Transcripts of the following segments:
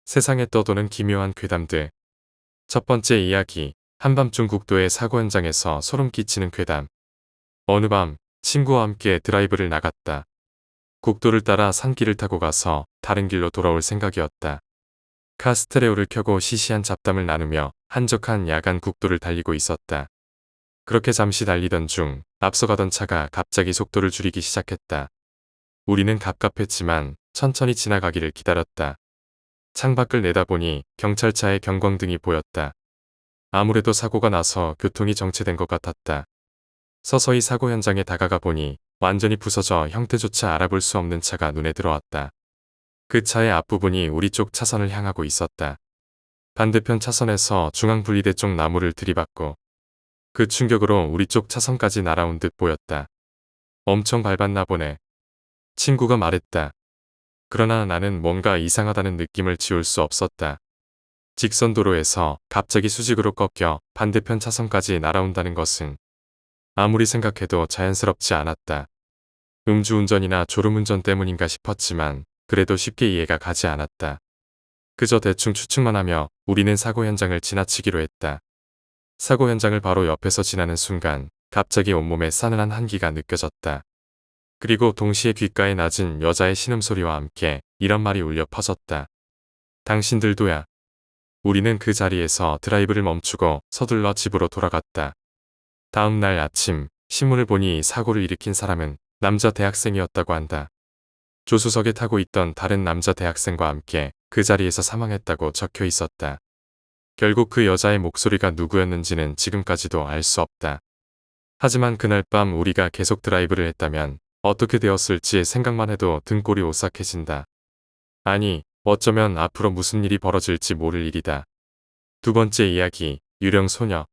세상에 떠도는 기묘한 괴담들. 첫 번째 이야기. 한밤중 국도의 사고 현장에서 소름 끼치는 괴담. 어느 밤 친구와 함께 드라이브를 나갔다. 국도를 따라 산길을 타고 가서 다른 길로 돌아올 생각이었다. 카스테레오를 켜고 시시한 잡담을 나누며 한적한 야간 국도를 달리고 있었다. 그렇게 잠시 달리던 중 앞서가던 차가 갑자기 속도를 줄이기 시작했다. 우리는 갑갑했지만 천천히 지나가기를 기다렸다. 창밖을 내다보니 경찰차의 경광등이 보였다. 아무래도 사고가 나서 교통이 정체된 것 같았다. 서서히 사고 현장에 다가가 보니 완전히 부서져 형태조차 알아볼 수 없는 차가 눈에 들어왔다. 그 차의 앞부분이 우리 쪽 차선을 향하고 있었다. 반대편 차선에서 중앙분리대 쪽 나무를 들이받고 그 충격으로 우리 쪽 차선까지 날아온 듯 보였다. 엄청 밟았나 보네. 친구가 말했다. 그러나 나는 뭔가 이상하다는 느낌을 지울 수 없었다. 직선 도로에서 갑자기 수직으로 꺾여 반대편 차선까지 날아온다는 것은 아무리 생각해도 자연스럽지 않았다. 음주운전이나 졸음운전 때문인가 싶었지만 그래도 쉽게 이해가 가지 않았다. 그저 대충 추측만 하며 우리는 사고 현장을 지나치기로 했다. 사고 현장을 바로 옆에서 지나는 순간 갑자기 온몸에 싸늘한 한기가 느껴졌다. 그리고 동시에 귓가에 낮은 여자의 신음소리와 함께 이런 말이 울려 퍼졌다. 당신들도야. 우리는 그 자리에서 드라이브를 멈추고 서둘러 집으로 돌아갔다. 다음 날 아침 신문을 보니 사고를 일으킨 사람은 남자 대학생이었다고 한다. 조수석에 타고 있던 다른 남자 대학생과 함께 그 자리에서 사망했다고 적혀 있었다. 결국 그 여자의 목소리가 누구였는지는 지금까지도 알 수 없다. 하지만 그날 밤 우리가 계속 드라이브를 했다면 어떻게 되었을지 생각만 해도 등골이 오싹해진다. 아니, 어쩌면 앞으로 무슨 일이 벌어질지 모를 일이다. 두 번째 이야기, 유령 소녀.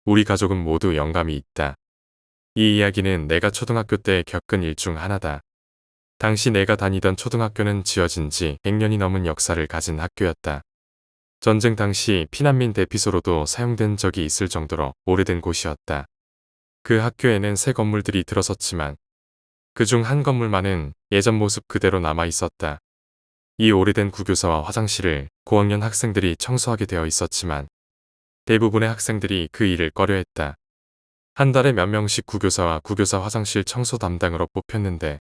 우리 가족은 모두 영감이 있다. 이 이야기는 내가 초등학교 때 겪은 일 중 하나다. 당시 내가 다니던 초등학교는 지어진 지 100년이 넘은 역사를 가진 학교였다. 전쟁 당시 피난민 대피소로도 사용된 적이 있을 정도로 오래된 곳이었다. 그 학교에는 새 건물들이 들어섰지만 그중 한 건물만은 예전 모습 그대로 남아 있었다. 이 오래된 구교사와 화장실을 고학년 학생들이 청소하게 되어 있었지만 대부분의 학생들이 그 일을 꺼려했다. 한 달에 몇 명씩 구교사와 구교사 화장실 청소 담당으로 뽑혔는데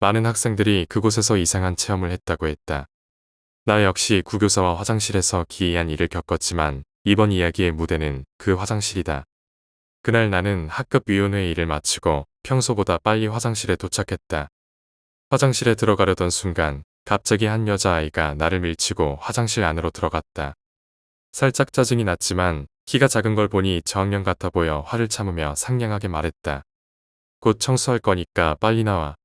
많은 학생들이 그곳에서 이상한 체험을 했다고 했다. 나 역시 구교사와 화장실에서 기이한 일을 겪었지만 이번 이야기의 무대는 그 화장실이다. 그날 나는 학급위원회 일을 마치고 평소보다 빨리 화장실에 도착했다. 화장실에 들어가려던 순간 갑자기 한 여자아이가 나를 밀치고 화장실 안으로 들어갔다. 살짝 짜증이 났지만 키가 작은 걸 보니 저학년 같아 보여 화를 참으며 상냥하게 말했다. 곧 청소할 거니까 빨리 나와.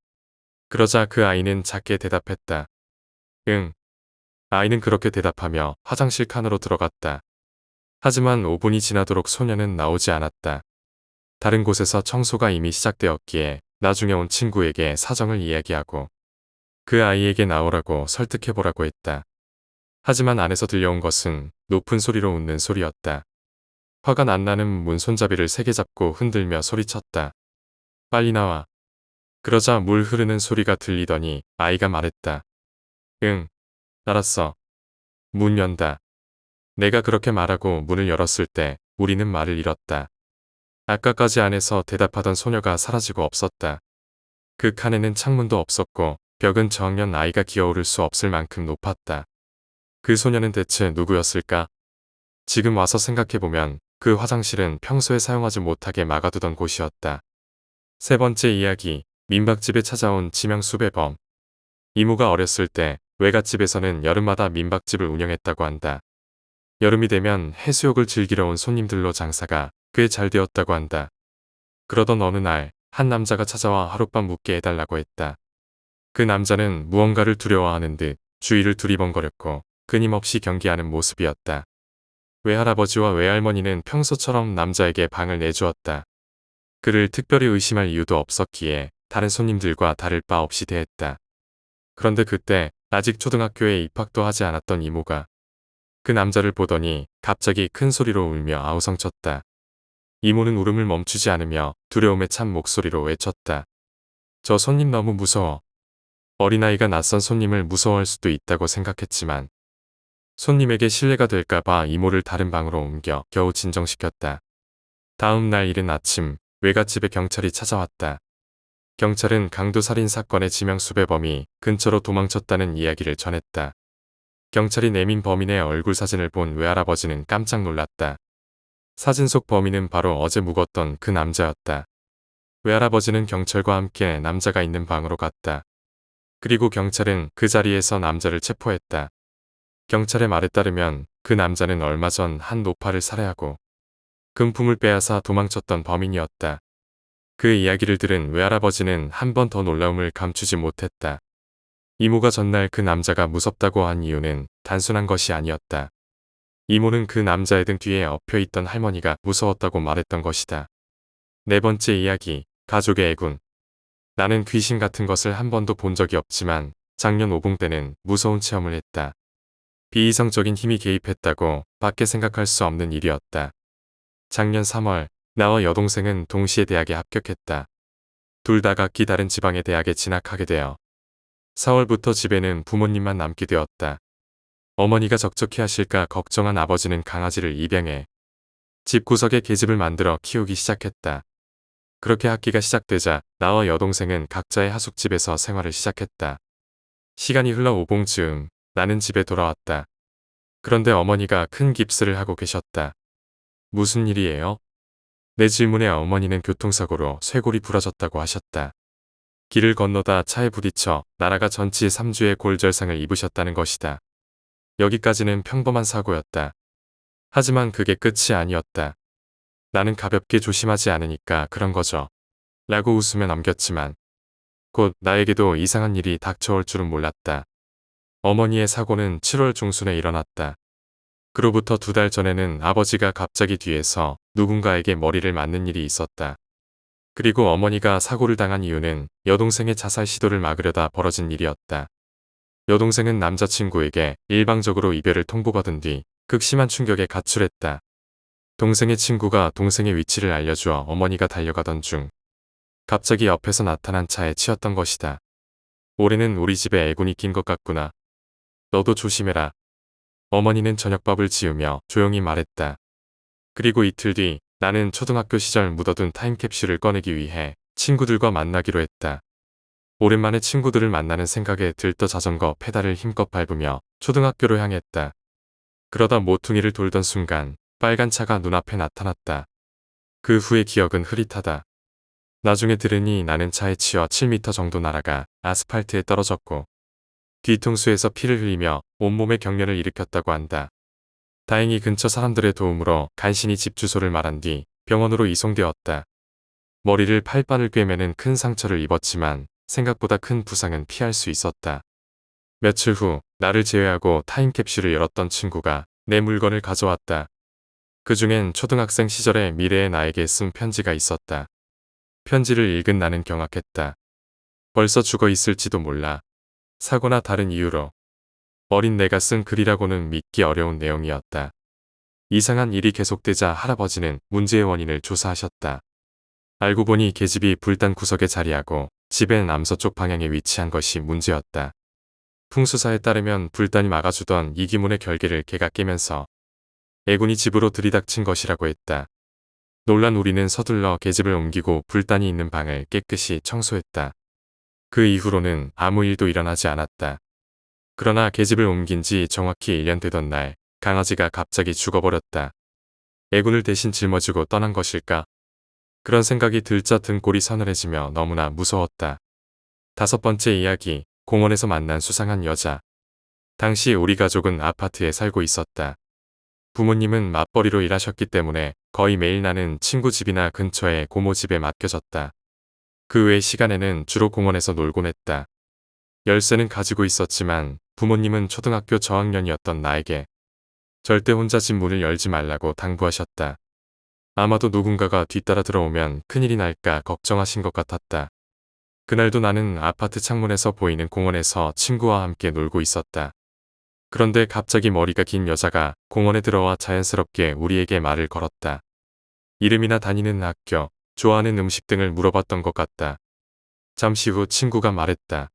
그러자 그 아이는 작게 대답했다. 응. 아이는 그렇게 대답하며 화장실 칸으로 들어갔다. 하지만 5분이 지나도록 소녀는 나오지 않았다. 다른 곳에서 청소가 이미 시작되었기에 나중에 온 친구에게 사정을 이야기하고 그 아이에게 나오라고 설득해보라고 했다. 하지만 안에서 들려온 것은 높은 소리로 웃는 소리였다. 화가 난 나는 문 손잡이를 세게 잡고 흔들며 소리쳤다. 빨리 나와. 그러자 물 흐르는 소리가 들리더니 아이가 말했다. 응, 알았어. 문 연다. 내가 그렇게 말하고 문을 열었을 때 우리는 말을 잃었다. 아까까지 안에서 대답하던 소녀가 사라지고 없었다. 그 칸에는 창문도 없었고 벽은 저학년 아이가 기어오를 수 없을 만큼 높았다. 그 소녀는 대체 누구였을까? 지금 와서 생각해보면 그 화장실은 평소에 사용하지 못하게 막아두던 곳이었다. 세 번째 이야기, 민박집에 찾아온 지명수배범. 이모가 어렸을 때 외갓집에서는 여름마다 민박집을 운영했다고 한다. 여름이 되면 해수욕을 즐기러 온 손님들로 장사가 꽤 잘 되었다고 한다. 그러던 어느 날 한 남자가 찾아와 하룻밤 묵게 해달라고 했다. 그 남자는 무언가를 두려워하는 듯 주위를 두리번거렸고 끊임없이 경계하는 모습이었다. 외할아버지와 외할머니는 평소처럼 남자에게 방을 내주었다. 그를 특별히 의심할 이유도 없었기에 다른 손님들과 다를 바 없이 대했다. 그런데 그때 아직 초등학교에 입학도 하지 않았던 이모가 그 남자를 보더니 갑자기 큰 소리로 울며 아우성쳤다. 이모는 울음을 멈추지 않으며 두려움에 찬 목소리로 외쳤다. 저 손님 너무 무서워. 어린아이가 낯선 손님을 무서워할 수도 있다고 생각했지만 손님에게 실례가 될까봐 이모를 다른 방으로 옮겨 겨우 진정시켰다. 다음 날 이른 아침 외갓집에 경찰이 찾아왔다. 경찰은 강도 살인 사건의 지명 수배범이 근처로 도망쳤다는 이야기를 전했다. 경찰이 내민 범인의 얼굴 사진을 본 외할아버지는 깜짝 놀랐다. 사진 속 범인은 바로 어제 묵었던 그 남자였다. 외할아버지는 경찰과 함께 남자가 있는 방으로 갔다. 그리고 경찰은 그 자리에서 남자를 체포했다. 경찰의 말에 따르면 그 남자는 얼마 전 한 노파를 살해하고 금품을 빼앗아 도망쳤던 범인이었다. 그 이야기를 들은 외할아버지는 한 번 더 놀라움을 감추지 못했다. 이모가 전날 그 남자가 무섭다고 한 이유는 단순한 것이 아니었다. 이모는 그 남자의 등 뒤에 엎여있던 할머니가 무서웠다고 말했던 것이다. 네 번째 이야기, 가족의 애군. 나는 귀신 같은 것을 한 번도 본 적이 없지만 작년 오봉 때는 무서운 체험을 했다. 비이성적인 힘이 개입했다고 밖에 생각할 수 없는 일이었다. 작년 3월 나와 여동생은 동시에 대학에 합격했다. 둘 다 각기 다른 지방의 대학에 진학하게 되어 4월부터 집에는 부모님만 남게 되었다. 어머니가 적적해 하실까 걱정한 아버지는 강아지를 입양해 집구석에 계집을 만들어 키우기 시작했다. 그렇게 학기가 시작되자 나와 여동생은 각자의 하숙집에서 생활을 시작했다. 시간이 흘러 오봉쯤 나는 집에 돌아왔다. 그런데 어머니가 큰 깁스를 하고 계셨다. 무슨 일이에요? 내 질문에 어머니는 교통사고로 쇄골이 부러졌다고 하셨다. 길을 건너다 차에 부딪혀 나라가 전치 3주의 골절상을 입으셨다는 것이다. 여기까지는 평범한 사고였다. 하지만 그게 끝이 아니었다. 나는 가볍게 조심하지 않으니까 그런 거죠. 라고 웃으며 넘겼지만 곧 나에게도 이상한 일이 닥쳐올 줄은 몰랐다. 어머니의 사고는 7월 중순에 일어났다. 그로부터 2달 전에는 아버지가 갑자기 뒤에서 누군가에게 머리를 맞는 일이 있었다. 그리고 어머니가 사고를 당한 이유는 여동생의 자살 시도를 막으려다 벌어진 일이었다. 여동생은 남자친구에게 일방적으로 이별을 통보받은 뒤 극심한 충격에 가출했다. 동생의 친구가 동생의 위치를 알려주어 어머니가 달려가던 중 갑자기 옆에서 나타난 차에 치였던 것이다. 올해는 우리 집에 애군이 낀 것 같구나. 너도 조심해라. 어머니는 저녁밥을 지으며 조용히 말했다. 그리고 이틀 뒤 나는 초등학교 시절 묻어둔 타임캡슐을 꺼내기 위해 친구들과 만나기로 했다. 오랜만에 친구들을 만나는 생각에 들떠 자전거 페달을 힘껏 밟으며 초등학교로 향했다. 그러다 모퉁이를 돌던 순간 빨간 차가 눈앞에 나타났다. 그 후의 기억은 흐릿하다. 나중에 들으니 나는 차에 치여 7m 정도 날아가 아스팔트에 떨어졌고 뒤통수에서 피를 흘리며 온몸에 경련을 일으켰다고 한다. 다행히 근처 사람들의 도움으로 간신히 집 주소를 말한 뒤 병원으로 이송되었다. 머리를 팔바늘 꿰매는 큰 상처를 입었지만 생각보다 큰 부상은 피할 수 있었다. 며칠 후 나를 제외하고 타임캡슐을 열었던 친구가 내 물건을 가져왔다. 그중엔 초등학생 시절의 미래의 나에게 쓴 편지가 있었다. 편지를 읽은 나는 경악했다. 벌써 죽어 있을지도 몰라. 사고나 다른 이유로. 어린 내가 쓴 글이라고는 믿기 어려운 내용이었다. 이상한 일이 계속되자 할아버지는 문제의 원인을 조사하셨다. 알고 보니 계집이 불단 구석에 자리하고 집의 남서쪽 방향에 위치한 것이 문제였다. 풍수사에 따르면 불단이 막아주던 이기문의 결계를 개가 깨면서 애군이 집으로 들이닥친 것이라고 했다. 놀란 우리는 서둘러 계집을 옮기고 불단이 있는 방을 깨끗이 청소했다. 그 이후로는 아무 일도 일어나지 않았다. 그러나 계집을 옮긴 지 정확히 1년 되던 날 강아지가 갑자기 죽어버렸다. 애군을 대신 짊어지고 떠난 것일까? 그런 생각이 들자 등골이 서늘해지며 너무나 무서웠다. 5번째 이야기, 공원에서 만난 수상한 여자. 당시 우리 가족은 아파트에 살고 있었다. 부모님은 맞벌이로 일하셨기 때문에 거의 매일 나는 친구 집이나 근처의 고모 집에 맡겨졌다. 그 외 시간에는 주로 공원에서 놀곤 했다. 열쇠는 가지고 있었지만 부모님은 초등학교 저학년이었던 나에게 절대 혼자 집 문을 열지 말라고 당부하셨다. 아마도 누군가가 뒤따라 들어오면 큰일이 날까 걱정하신 것 같았다. 그날도 나는 아파트 창문에서 보이는 공원에서 친구와 함께 놀고 있었다. 그런데 갑자기 머리가 긴 여자가 공원에 들어와 자연스럽게 우리에게 말을 걸었다. 이름이나 다니는 학교, 좋아하는 음식 등을 물어봤던 것 같다. 잠시 후 친구가 말했다.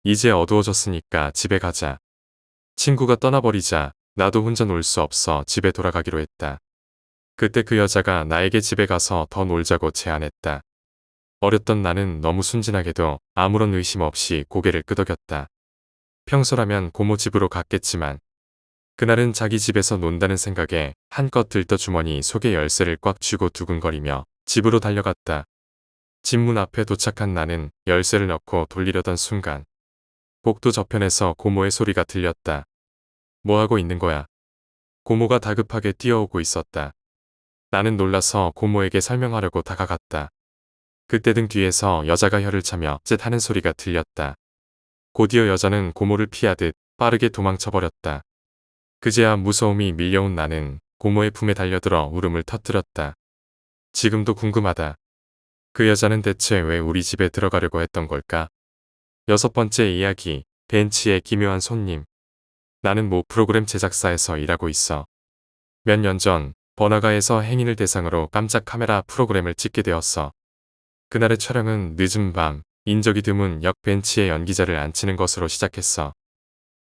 이제 어두워졌으니까 집에 가자. 친구가 떠나버리자 나도 혼자 놀 수 없어 집에 돌아가기로 했다. 그때 그 여자가 나에게 집에 가서 더 놀자고 제안했다. 어렸던 나는 너무 순진하게도 아무런 의심 없이 고개를 끄덕였다. 평소라면 고모 집으로 갔겠지만 그날은 자기 집에서 논다는 생각에 한껏 들떠 주머니 속에 열쇠를 꽉 쥐고 두근거리며 집으로 달려갔다. 집 문 앞에 도착한 나는 열쇠를 넣고 돌리려던 순간 복도 저편에서 고모의 소리가 들렸다. 뭐하고 있는 거야? 고모가 다급하게 뛰어오고 있었다. 나는 놀라서 고모에게 설명하려고 다가갔다. 그때 등 뒤에서 여자가 혀를 차며 쯧하는 소리가 들렸다. 곧이어 여자는 고모를 피하듯 빠르게 도망쳐버렸다. 그제야 무서움이 밀려온 나는 고모의 품에 달려들어 울음을 터뜨렸다. 지금도 궁금하다. 그 여자는 대체 왜 우리 집에 들어가려고 했던 걸까? 6번째 이야기, 벤치의 기묘한 손님. 나는 모 프로그램 제작사에서 일하고 있어. 몇 년 전 번화가에서 행인을 대상으로 깜짝 카메라 프로그램을 찍게 되었어. 그날의 촬영은 늦은 밤, 인적이 드문 역 벤치에 연기자를 앉히는 것으로 시작했어.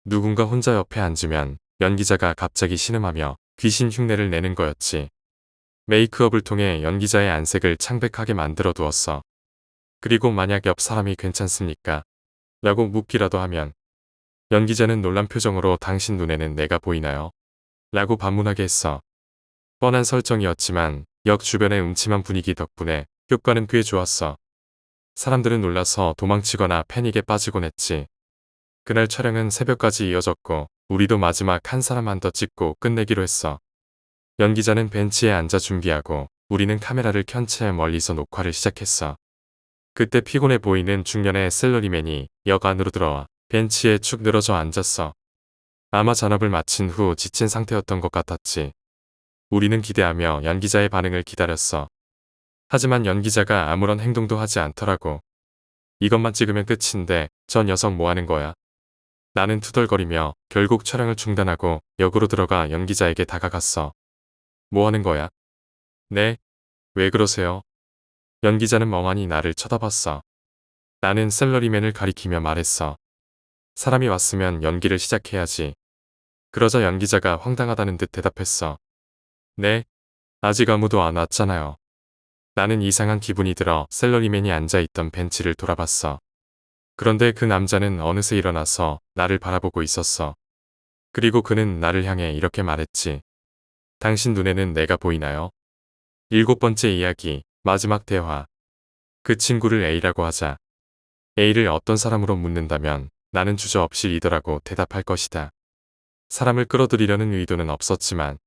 누군가 혼자 옆에 앉으면 연기자가 갑자기 신음하며 귀신 흉내를 내는 거였지. 메이크업을 통해 연기자의 안색을 창백하게 만들어 두었어. 그리고 만약 옆 사람이 괜찮습니까? 라고 묻기라도 하면 연기자는 놀란 표정으로 당신 눈에는 내가 보이나요? 라고 반문하게 했어. 뻔한 설정이었지만 역 주변의 음침한 분위기 덕분에 효과는 꽤 좋았어. 사람들은 놀라서 도망치거나 패닉에 빠지곤 했지. 그날 촬영은 새벽까지 이어졌고 우리도 마지막 한 사람만 더 찍고 끝내기로 했어. 연기자는 벤치에 앉아 준비하고 우리는 카메라를 켠 채 멀리서 녹화를 시작했어. 그때 피곤해 보이는 중년의 셀러리맨이 역 안으로 들어와 벤치에 축 늘어져 앉았어. 아마 잔업을 마친 후 지친 상태였던 것 같았지. 우리는 기대하며 연기자의 반응을 기다렸어. 하지만 연기자가 아무런 행동도 하지 않더라고. 이것만 찍으면 끝인데 저 녀석 뭐 하는 거야? 나는 투덜거리며 결국 촬영을 중단하고 역으로 들어가 연기자에게 다가갔어. 뭐 하는 거야? 네? 왜 그러세요? 연기자는 멍하니 나를 쳐다봤어. 나는 셀러리맨을 가리키며 말했어. 사람이 왔으면 연기를 시작해야지. 그러자 연기자가 황당하다는 듯 대답했어. 네? 아직 아무도 안 왔잖아요. 나는 이상한 기분이 들어 셀러리맨이 앉아있던 벤치를 돌아봤어. 그런데 그 남자는 어느새 일어나서 나를 바라보고 있었어. 그리고 그는 나를 향해 이렇게 말했지. 당신 눈에는 내가 보이나요? 7번째 이야기, 마지막 대화. 그 친구를 A라고 하자. A를 어떤 사람으로 묻는다면 나는 주저없이 리더라고 대답할 것이다. 사람을 끌어들이려는 의도는 없었지만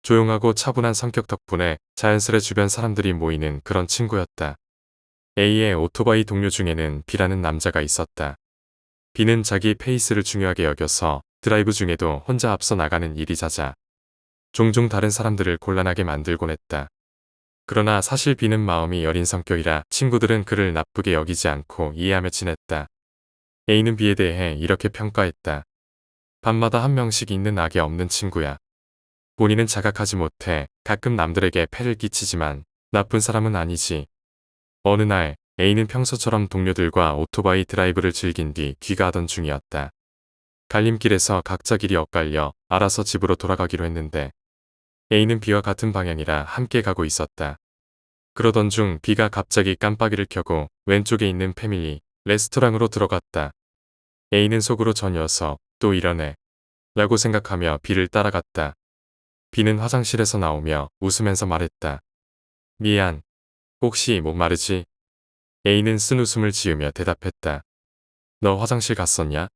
조용하고 차분한 성격 덕분에 자연스레 주변 사람들이 모이는 그런 친구였다. A의 오토바이 동료 중에는 B라는 남자가 있었다. B는 자기 페이스를 중요하게 여겨서 드라이브 중에도 혼자 앞서 나가는 일이 잦아 종종 다른 사람들을 곤란하게 만들곤 했다. 그러나 사실 B는 마음이 여린 성격이라 친구들은 그를 나쁘게 여기지 않고 이해하며 지냈다. A는 B에 대해 이렇게 평가했다. 밤마다 한 명씩 있는 악이 없는 친구야. 본인은 자각하지 못해 가끔 남들에게 폐를 끼치지만 나쁜 사람은 아니지. 어느 날 A는 평소처럼 동료들과 오토바이 드라이브를 즐긴 뒤 귀가하던 중이었다. 갈림길에서 각자 길이 엇갈려 알아서 집으로 돌아가기로 했는데 A는 B와 같은 방향이라 함께 가고 있었다. 그러던 중 B가 갑자기 깜빡이를 켜고 왼쪽에 있는 패밀리 레스토랑으로 들어갔다. A는 속으로 저 녀석 또 이러네 라고 생각하며 B를 따라갔다. B는 화장실에서 나오며 웃으면서 말했다. 미안. 혹시 목마르지? A는 쓴 웃음을 지으며 대답했다. 너 화장실 갔었냐?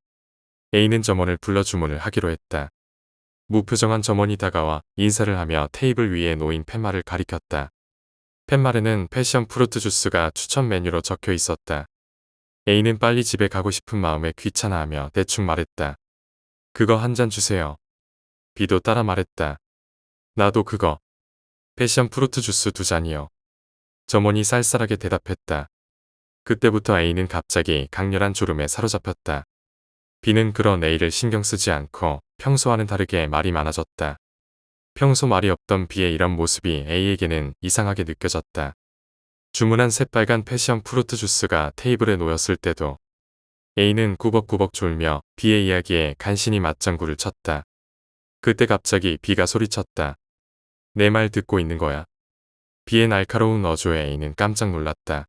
A는 점원을 불러 주문을 하기로 했다. 무표정한 점원이 다가와 인사를 하며 테이블 위에 놓인 팻말을 가리켰다. 팻말에는 패션 프루트 주스가 추천 메뉴로 적혀 있었다. A는 빨리 집에 가고 싶은 마음에 귀찮아하며 대충 말했다. 그거 한 잔 주세요. B도 따라 말했다. 나도 그거. 패션 프루트 주스 2잔이요. 점원이 쌀쌀하게 대답했다. 그때부터 A는 갑자기 강렬한 졸음에 사로잡혔다. B는 그런 A를 신경 쓰지 않고 평소와는 다르게 말이 많아졌다. 평소 말이 없던 B의 이런 모습이 A에게는 이상하게 느껴졌다. 주문한 새빨간 패션 프루트 주스가 테이블에 놓였을 때도 A는 꾸벅꾸벅 졸며 B의 이야기에 간신히 맞장구를 쳤다. 그때 갑자기 B가 소리쳤다. 내 말 듣고 있는 거야? B의 날카로운 어조에 A는 깜짝 놀랐다.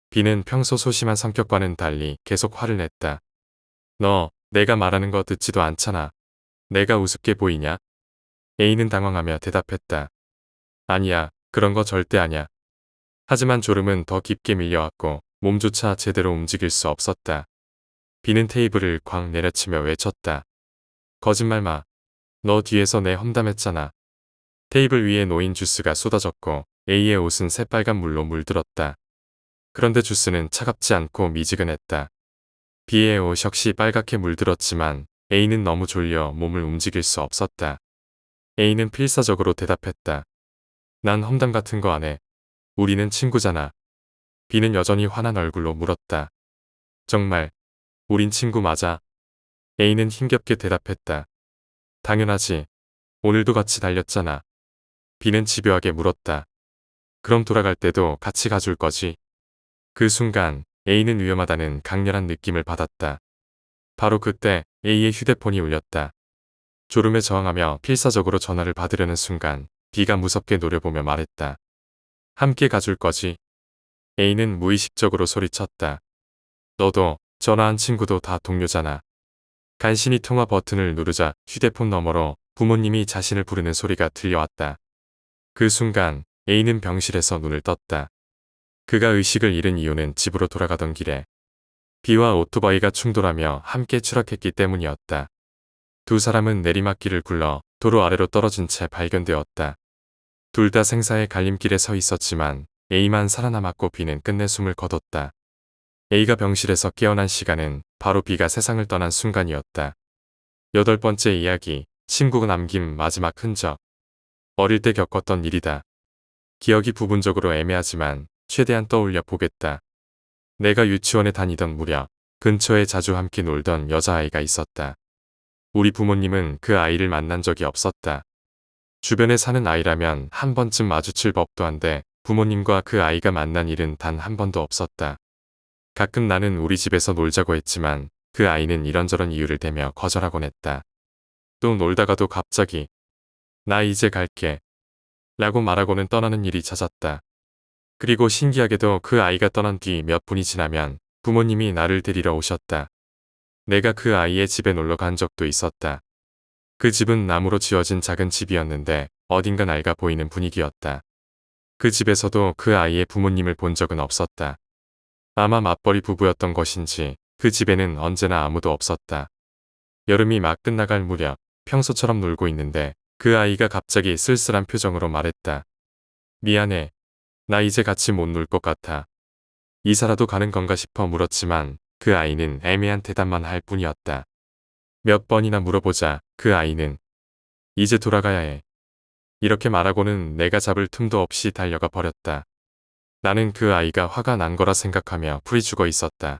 B는 평소 소심한 성격과는 달리 계속 화를 냈다. 너, 내가 말하는 거 듣지도 않잖아. 내가 우습게 보이냐? A는 당황하며 대답했다. 아니야, 그런 거 절대 아냐. 하지만 졸음은 더 깊게 밀려왔고 몸조차 제대로 움직일 수 없었다. B는 테이블을 쾅 내려치며 외쳤다. 거짓말 마. 너 뒤에서 내 험담했잖아. 테이블 위에 놓인 주스가 쏟아졌고 A의 옷은 새빨간 물로 물들었다. 그런데 주스는 차갑지 않고 미지근했다. B의 옷 역시 빨갛게 물들었지만 A는 너무 졸려 몸을 움직일 수 없었다. A는 필사적으로 대답했다. 난 험담 같은 거 안 해. 우리는 친구잖아. B는 여전히 화난 얼굴로 물었다. 정말, 우린 친구 맞아? A는 힘겹게 대답했다. 당연하지. 오늘도 같이 달렸잖아. B는 집요하게 물었다. 그럼 돌아갈 때도 같이 가줄 거지? 그 순간 A는 위험하다는 강렬한 느낌을 받았다. 바로 그때 A의 휴대폰이 울렸다. 졸음에 저항하며 필사적으로 전화를 받으려는 순간 B가 무섭게 노려보며 말했다. 함께 가줄 거지? A는 무의식적으로 소리쳤다. 너도 전화한 친구도 다 동료잖아. 간신히 통화 버튼을 누르자 휴대폰 너머로 부모님이 자신을 부르는 소리가 들려왔다. 그 순간 A는 병실에서 눈을 떴다. 그가 의식을 잃은 이유는 집으로 돌아가던 길에 B와 오토바이가 충돌하며 함께 추락했기 때문이었다. 두 사람은 내리막길을 굴러 도로 아래로 떨어진 채 발견되었다. 둘 다 생사의 갈림길에 서 있었지만 A만 살아남았고 B는 끝내 숨을 거뒀다. A가 병실에서 깨어난 시간은 바로 B가 세상을 떠난 순간이었다. 8번째 이야기, 친구가 남긴 마지막 흔적. 어릴 때 겪었던 일이다. 기억이 부분적으로 애매하지만 최대한 떠올려 보겠다. 내가 유치원에 다니던 무렵 근처에 자주 함께 놀던 여자아이가 있었다. 우리 부모님은 그 아이를 만난 적이 없었다. 주변에 사는 아이라면 한 번쯤 마주칠 법도 한데 부모님과 그 아이가 만난 일은 단 한 번도 없었다. 가끔 나는 우리 집에서 놀자고 했지만 그 아이는 이런저런 이유를 대며 거절하곤 했다. 또 놀다가도 갑자기 나 이제 갈게 라고 말하고는 떠나는 일이 잦았다. 그리고 신기하게도 그 아이가 떠난 뒤 몇 분이 지나면 부모님이 나를 데리러 오셨다. 내가 그 아이의 집에 놀러 간 적도 있었다. 그 집은 나무로 지어진 작은 집이었는데 어딘가 낡아 보이는 분위기였다. 그 집에서도 그 아이의 부모님을 본 적은 없었다. 아마 맞벌이 부부였던 것인지 그 집에는 언제나 아무도 없었다. 여름이 막 끝나갈 무렵 평소처럼 놀고 있는데 그 아이가 갑자기 쓸쓸한 표정으로 말했다. 미안해. 나 이제 같이 못 놀 것 같아. 이사라도 가는 건가 싶어 물었지만 그 아이는 애매한 대답만 할 뿐이었다. 몇 번이나 물어보자 그 아이는 이제 돌아가야 해. 이렇게 말하고는 내가 잡을 틈도 없이 달려가 버렸다. 나는 그 아이가 화가 난 거라 생각하며 풀이 죽어 있었다.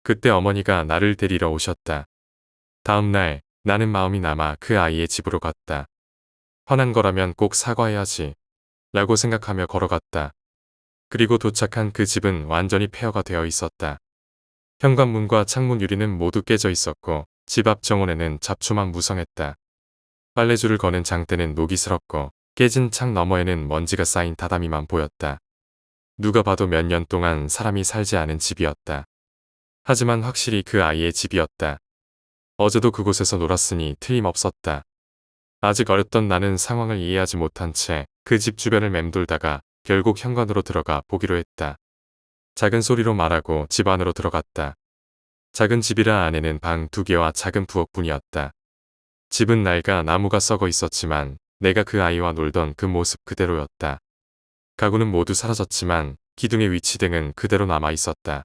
그때 어머니가 나를 데리러 오셨다. 다음 날 나는 마음이 남아 그 아이의 집으로 갔다. 화난 거라면 꼭 사과해야지 라고 생각하며 걸어갔다. 그리고 도착한 그 집은 완전히 폐허가 되어 있었다. 현관문과 창문 유리는 모두 깨져 있었고 집 앞 정원에는 잡초만 무성했다. 빨래줄을 거는 장대는 녹이스럽고 깨진 창 너머에는 먼지가 쌓인 다다미만 보였다. 누가 봐도 몇 년 동안 사람이 살지 않은 집이었다. 하지만 확실히 그 아이의 집이었다. 어제도 그곳에서 놀았으니 틀림없었다. 아직 어렸던 나는 상황을 이해하지 못한 채 그 집 주변을 맴돌다가 결국 현관으로 들어가 보기로 했다. 작은 소리로 말하고 집 안으로 들어갔다. 작은 집이라 안에는 방 2개와 작은 부엌뿐이었다. 집은 낡아 나무가 썩어 있었지만 내가 그 아이와 놀던 그 모습 그대로였다. 가구는 모두 사라졌지만 기둥의 위치 등은 그대로 남아 있었다.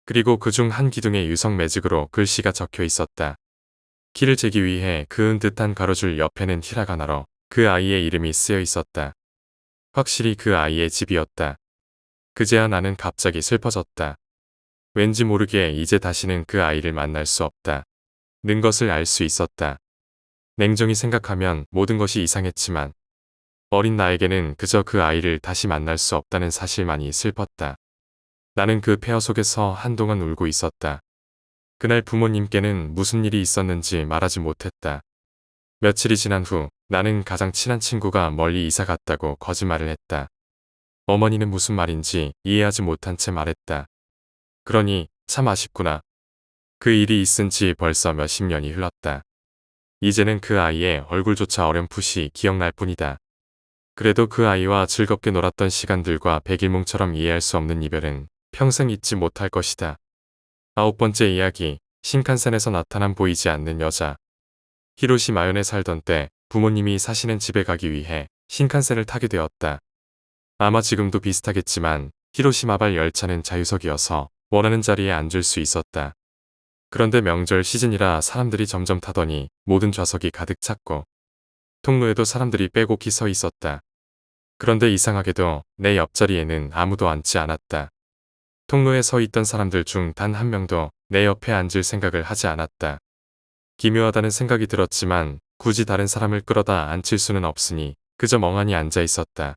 그리고 그중 한 기둥에 유성 매직으로 글씨가 적혀 있었다. 키를 재기 위해 그은 듯한 가로줄 옆에는 히라가나로 그 아이의 이름이 쓰여 있었다. 확실히 그 아이의 집이었다. 그제야 나는 갑자기 슬퍼졌다. 왠지 모르게 이제 다시는 그 아이를 만날 수 없다. 는 것을 알 수 있었다. 냉정히 생각하면 모든 것이 이상했지만 어린 나에게는 그저 그 아이를 다시 만날 수 없다는 사실만이 슬펐다. 나는 그 폐허 속에서 한동안 울고 있었다. 그날 부모님께는 무슨 일이 있었는지 말하지 못했다. 며칠이 지난 후 나는 가장 친한 친구가 멀리 이사 갔다고 거짓말을 했다. 어머니는 무슨 말인지 이해하지 못한 채 말했다. 그러니 참 아쉽구나. 그 일이 있은 지 벌써 몇십 년이 흘렀다. 이제는 그 아이의 얼굴조차 어렴풋이 기억날 뿐이다. 그래도 그 아이와 즐겁게 놀았던 시간들과 백일몽처럼 이해할 수 없는 이별은 평생 잊지 못할 것이다. 9번째 이야기, 신칸센에서 나타난 보이지 않는 여자. 히로시마현에 살던 때 부모님이 사시는 집에 가기 위해 신칸센을 타게 되었다. 아마 지금도 비슷하겠지만 히로시마발 열차는 자유석이어서 원하는 자리에 앉을 수 있었다. 그런데 명절 시즌이라 사람들이 점점 타더니 모든 좌석이 가득 찼고 통로에도 사람들이 빼곡히 서 있었다. 그런데 이상하게도 내 옆자리에는 아무도 앉지 않았다. 통로에 서 있던 사람들 중 단 한 명도 내 옆에 앉을 생각을 하지 않았다. 기묘하다는 생각이 들었지만 굳이 다른 사람을 끌어다 앉힐 수는 없으니 그저 멍하니 앉아 있었다.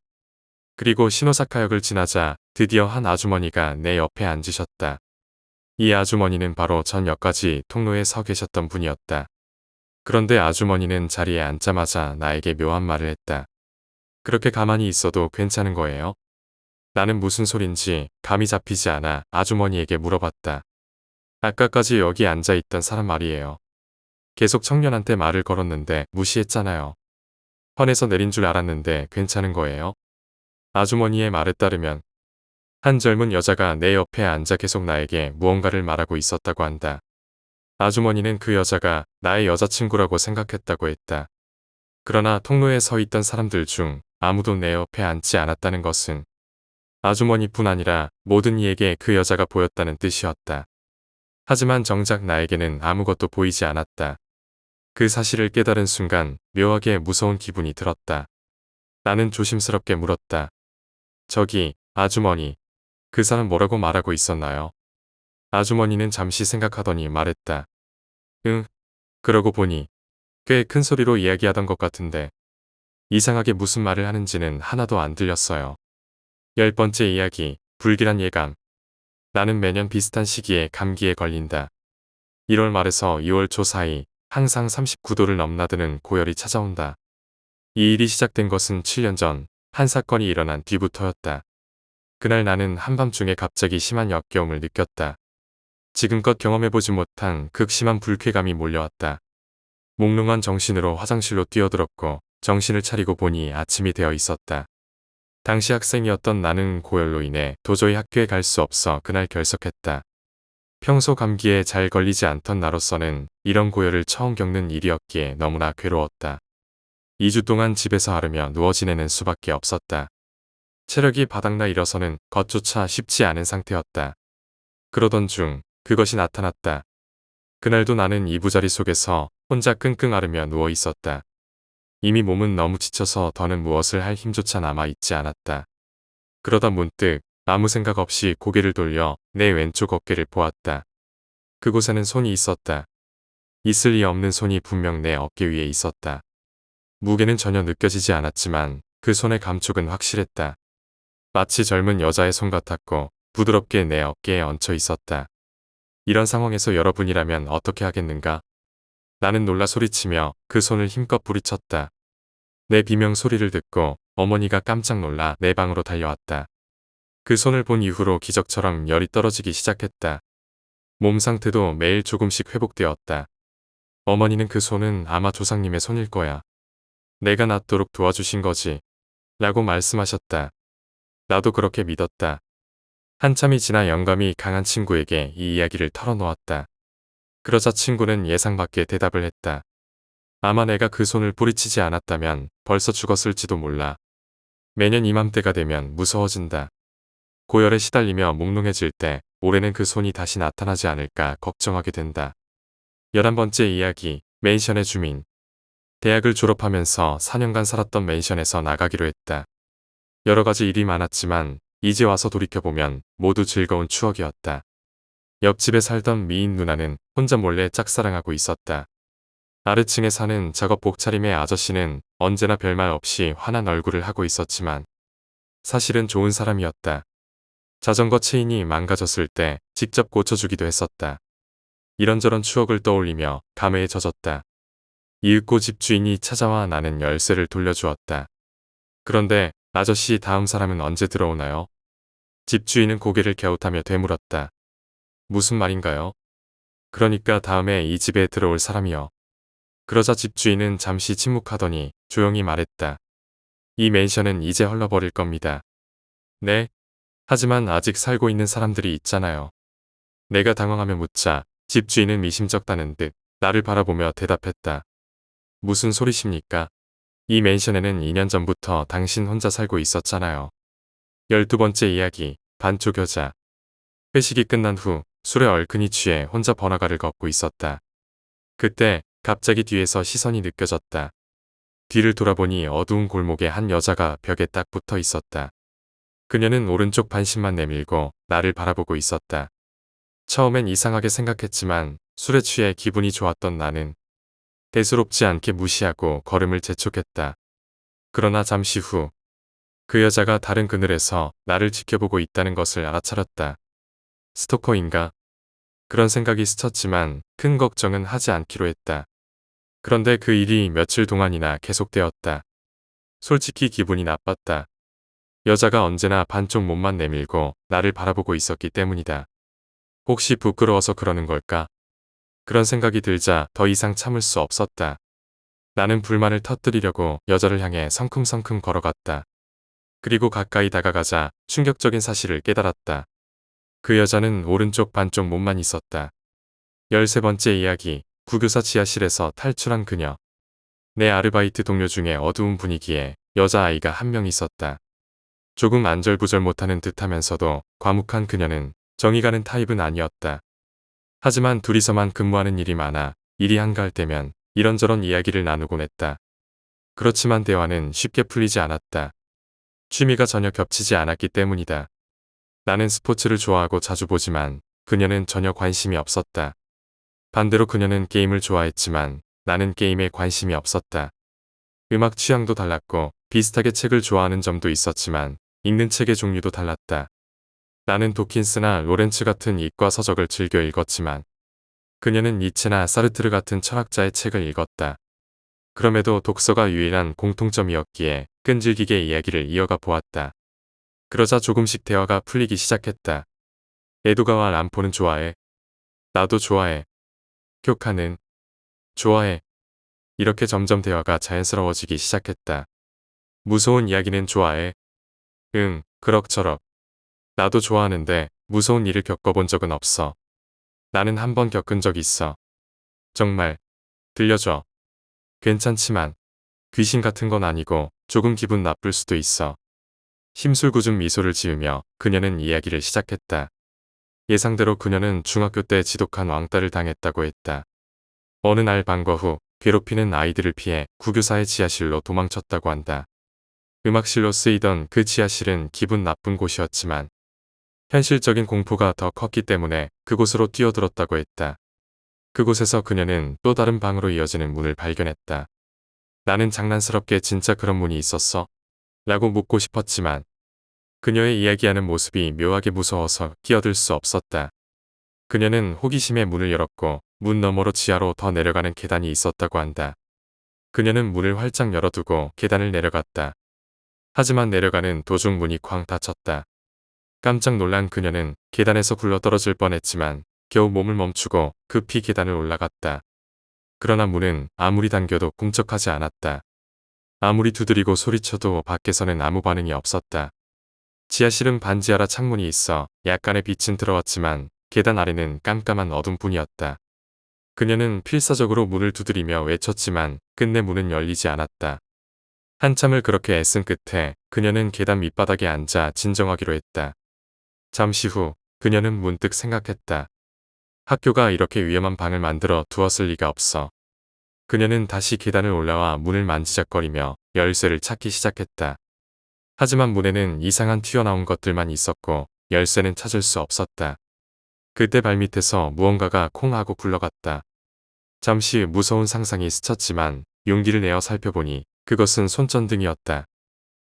그리고 시노사카역을 지나자 드디어 한 아주머니가 내 옆에 앉으셨다. 이 아주머니는 바로 전 역까지 통로에 서 계셨던 분이었다. 그런데 아주머니는 자리에 앉자마자 나에게 묘한 말을 했다. 그렇게 가만히 있어도 괜찮은 거예요? 나는 무슨 소린지 감이 잡히지 않아 아주머니에게 물어봤다. 아까까지 여기 앉아있던 사람 말이에요. 계속 청년한테 말을 걸었는데 무시했잖아요. 헌에서 내린 줄 알았는데 괜찮은 거예요? 아주머니의 말에 따르면 한 젊은 여자가 내 옆에 앉아 계속 나에게 무언가를 말하고 있었다고 한다. 아주머니는 그 여자가 나의 여자친구라고 생각했다고 했다. 그러나 통로에 서 있던 사람들 중 아무도 내 옆에 앉지 않았다는 것은 아주머니뿐 아니라 모든 이에게 그 여자가 보였다는 뜻이었다. 하지만 정작 나에게는 아무것도 보이지 않았다. 그 사실을 깨달은 순간 묘하게 무서운 기분이 들었다. 나는 조심스럽게 물었다. 저기, 아주머니. 그 사람 뭐라고 말하고 있었나요? 아주머니는 잠시 생각하더니 말했다. 응. 그러고 보니 꽤 큰 소리로 이야기하던 것 같은데 이상하게 무슨 말을 하는지는 하나도 안 들렸어요. 10번째 이야기, 불길한 예감. 나는 매년 비슷한 시기에 감기에 걸린다. 1월 말에서 2월 초 사이 항상 39도를 넘나드는 고열이 찾아온다. 이 일이 시작된 것은 7년 전 한 사건이 일어난 뒤부터였다. 그날 나는 한밤중에 갑자기 심한 역겨움을 느꼈다. 지금껏 경험해보지 못한 극심한 불쾌감이 몰려왔다. 몽롱한 정신으로 화장실로 뛰어들었고 정신을 차리고 보니 아침이 되어 있었다. 당시 학생이었던 나는 고열로 인해 도저히 학교에 갈 수 없어 그날 결석했다. 평소 감기에 잘 걸리지 않던 나로서는 이런 고열을 처음 겪는 일이었기에 너무나 괴로웠다. 2주 동안 집에서 앓으며 누워 지내는 수밖에 없었다. 체력이 바닥나 일어서는 것조차 쉽지 않은 상태였다. 그러던 중 그것이 나타났다. 그날도 나는 이부자리 속에서 혼자 끙끙 앓으며 누워 있었다. 이미 몸은 너무 지쳐서 더는 무엇을 할 힘조차 남아있지 않았다. 그러다 문득 아무 생각 없이 고개를 돌려 내 왼쪽 어깨를 보았다. 그곳에는 손이 있었다. 있을 리 없는 손이 분명 내 어깨 위에 있었다. 무게는 전혀 느껴지지 않았지만 그 손의 감촉은 확실했다. 마치 젊은 여자의 손 같았고 부드럽게 내 어깨에 얹혀 있었다. 이런 상황에서 여러분이라면 어떻게 하겠는가? 나는 놀라 소리치며 그 손을 힘껏 부리쳤다. 내 비명 소리를 듣고 어머니가 깜짝 놀라 내 방으로 달려왔다. 그 손을 본 이후로 기적처럼 열이 떨어지기 시작했다. 몸 상태도 매일 조금씩 회복되었다. 어머니는 그 손은 아마 조상님의 손일 거야. 내가 낫도록 도와주신 거지. 라고 말씀하셨다. 나도 그렇게 믿었다. 한참이 지나 영감이 강한 친구에게 이 이야기를 털어놓았다. 그러자 친구는 예상 밖의 대답을 했다. 아마 내가 그 손을 뿌리치지 않았다면 벌써 죽었을지도 몰라. 매년 이맘때가 되면 무서워진다. 고열에 시달리며 몽롱해질 때 올해는 그 손이 다시 나타나지 않을까 걱정하게 된다. 11번째 이야기, 맨션의 주민. 대학을 졸업하면서 4년간 살았던 맨션에서 나가기로 했다. 여러 가지 일이 많았지만 이제 와서 돌이켜보면 모두 즐거운 추억이었다. 옆집에 살던 미인 누나는 혼자 몰래 짝사랑하고 있었다. 아래층에 사는 작업복 차림의 아저씨는 언제나 별말 없이 환한 얼굴을 하고 있었지만 사실은 좋은 사람이었다. 자전거 체인이 망가졌을 때 직접 고쳐주기도 했었다. 이런저런 추억을 떠올리며 감회에 젖었다. 이윽고 집주인이 찾아와 나는 열쇠를 돌려주었다. 그런데 아저씨 다음 사람은 언제 들어오나요? 집주인은 고개를 갸웃하며 되물었다. 무슨 말인가요? 그러니까 다음에 이 집에 들어올 사람이요. 그러자 집주인은 잠시 침묵하더니 조용히 말했다. 이 맨션은 이제 헐러버릴 겁니다. 네? 하지만 아직 살고 있는 사람들이 있잖아요. 내가 당황하며 묻자 집주인은 미심쩍다는 듯 나를 바라보며 대답했다. 무슨 소리십니까? 이 맨션에는 2년 전부터 당신 혼자 살고 있었잖아요. 12번째 이야기, 반쪽 여자. 회식이 끝난 후 술에 얼큰이 취해 혼자 번화가를 걷고 있었다. 그때 갑자기 뒤에서 시선이 느껴졌다. 뒤를 돌아보니 어두운 골목에 한 여자가 벽에 딱 붙어 있었다. 그녀는 오른쪽 반신만 내밀고 나를 바라보고 있었다. 처음엔 이상하게 생각했지만 술에 취해 기분이 좋았던 나는 대수롭지 않게 무시하고 걸음을 재촉했다. 그러나 잠시 후 그 여자가 다른 그늘에서 나를 지켜보고 있다는 것을 알아차렸다. 스토커인가? 그런 생각이 스쳤지만 큰 걱정은 하지 않기로 했다. 그런데 그 일이 며칠 동안이나 계속되었다. 솔직히 기분이 나빴다. 여자가 언제나 반쪽 몸만 내밀고 나를 바라보고 있었기 때문이다. 혹시 부끄러워서 그러는 걸까? 그런 생각이 들자 더 이상 참을 수 없었다. 나는 불만을 터뜨리려고 여자를 향해 성큼성큼 걸어갔다. 그리고 가까이 다가가자 충격적인 사실을 깨달았다. 그 여자는 오른쪽 반쪽 몸만 있었다. 13번째 이야기, 구교사 지하실에서 탈출한 그녀. 내 아르바이트 동료 중에 어두운 분위기에 여자아이가 한 명 있었다. 조금 안절부절 못하는 듯하면서도 과묵한 그녀는 정이 가는 타입은 아니었다. 하지만 둘이서만 근무하는 일이 많아 일이 한가할 때면 이런저런 이야기를 나누곤 했다. 그렇지만 대화는 쉽게 풀리지 않았다. 취미가 전혀 겹치지 않았기 때문이다. 나는 스포츠를 좋아하고 자주 보지만 그녀는 전혀 관심이 없었다. 반대로 그녀는 게임을 좋아했지만 나는 게임에 관심이 없었다. 음악 취향도 달랐고 비슷하게 책을 좋아하는 점도 있었지만 읽는 책의 종류도 달랐다. 나는 도킨스나 로렌츠 같은 이과 서적을 즐겨 읽었지만 그녀는 니체나 사르트르 같은 철학자의 책을 읽었다. 그럼에도 독서가 유일한 공통점이었기에 끈질기게 이야기를 이어가 보았다. 그러자 조금씩 대화가 풀리기 시작했다. 에도가와 람포는 좋아해. 나도 좋아해. 쿄카는 좋아해. 이렇게 점점 대화가 자연스러워지기 시작했다. 무서운 이야기는 좋아해. 응, 그럭저럭. 나도 좋아하는데 무서운 일을 겪어본 적은 없어. 나는 한 번 겪은 적 있어. 정말. 들려줘. 괜찮지만 귀신 같은 건 아니고 조금 기분 나쁠 수도 있어. 심술궂은 미소를 지으며 그녀는 이야기를 시작했다. 예상대로 그녀는 중학교 때 지독한 왕따를 당했다고 했다. 어느 날 방과 후 괴롭히는 아이들을 피해 구교사의 지하실로 도망쳤다고 한다. 음악실로 쓰이던 그 지하실은 기분 나쁜 곳이었지만 현실적인 공포가 더 컸기 때문에 그곳으로 뛰어들었다고 했다. 그곳에서 그녀는 또 다른 방으로 이어지는 문을 발견했다. 나는 장난스럽게 진짜 그런 문이 있었어? 라고 묻고 싶었지만 그녀의 이야기하는 모습이 묘하게 무서워서 끼어들 수 없었다. 그녀는 호기심에 문을 열었고 문 너머로 지하로 더 내려가는 계단이 있었다고 한다. 그녀는 문을 활짝 열어두고 계단을 내려갔다. 하지만 내려가는 도중 문이 쾅 닫혔다. 깜짝 놀란 그녀는 계단에서 굴러떨어질 뻔했지만 겨우 몸을 멈추고 급히 계단을 올라갔다. 그러나 문은 아무리 당겨도 꿈쩍하지 않았다. 아무리 두드리고 소리쳐도 밖에서는 아무 반응이 없었다. 지하실은 반지하라 창문이 있어 약간의 빛은 들어왔지만 계단 아래는 깜깜한 어둠뿐이었다. 그녀는 필사적으로 문을 두드리며 외쳤지만 끝내 문은 열리지 않았다. 한참을 그렇게 애쓴 끝에 그녀는 계단 밑바닥에 앉아 진정하기로 했다. 잠시 후 그녀는 문득 생각했다. 학교가 이렇게 위험한 방을 만들어 두었을 리가 없어. 그녀는 다시 계단을 올라와 문을 만지작거리며 열쇠를 찾기 시작했다. 하지만 문에는 이상한 튀어나온 것들만 있었고 열쇠는 찾을 수 없었다. 그때 발밑에서 무언가가 콩 하고 굴러갔다. 잠시 무서운 상상이 스쳤지만 용기를 내어 살펴보니 그것은 손전등이었다.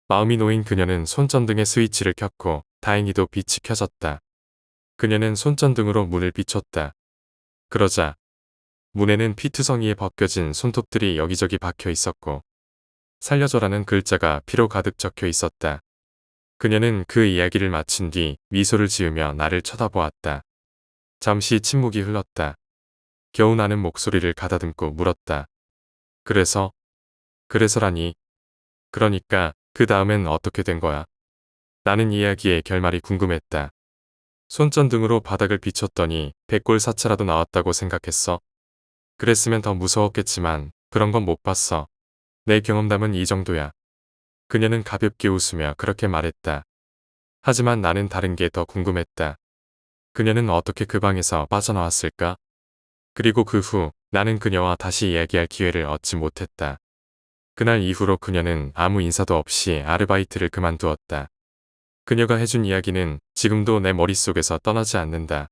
마음이 놓인 그녀는 손전등의 스위치를 켰고 다행히도 빛이 켜졌다. 그녀는 손전등으로 문을 비췄다. 그러자 문에는 피투성이에 벗겨진 손톱들이 여기저기 박혀 있었고 살려줘라는 글자가 피로 가득 적혀 있었다. 그녀는 그 이야기를 마친 뒤 미소를 지으며 나를 쳐다보았다. 잠시 침묵이 흘렀다. 겨우 나는 목소리를 가다듬고 물었다. 그래서라니. 그러니까 그 다음엔 어떻게 된 거야? 나는 이야기의 결말이 궁금했다. 손전등으로 바닥을 비췄더니 백골사차라도 나왔다고 생각했어. 그랬으면 더 무서웠겠지만 그런 건 못 봤어. 내 경험담은 이 정도야. 그녀는 가볍게 웃으며 그렇게 말했다. 하지만 나는 다른 게 더 궁금했다. 그녀는 어떻게 그 방에서 빠져나왔을까? 그리고 그 후 나는 그녀와 다시 이야기할 기회를 얻지 못했다. 그날 이후로 그녀는 아무 인사도 없이 아르바이트를 그만두었다. 그녀가 해준 이야기는 지금도 내 머릿속에서 떠나지 않는다.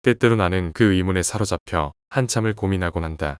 때때로 나는 그 의문에 사로잡혀 한참을 고민하곤 한다.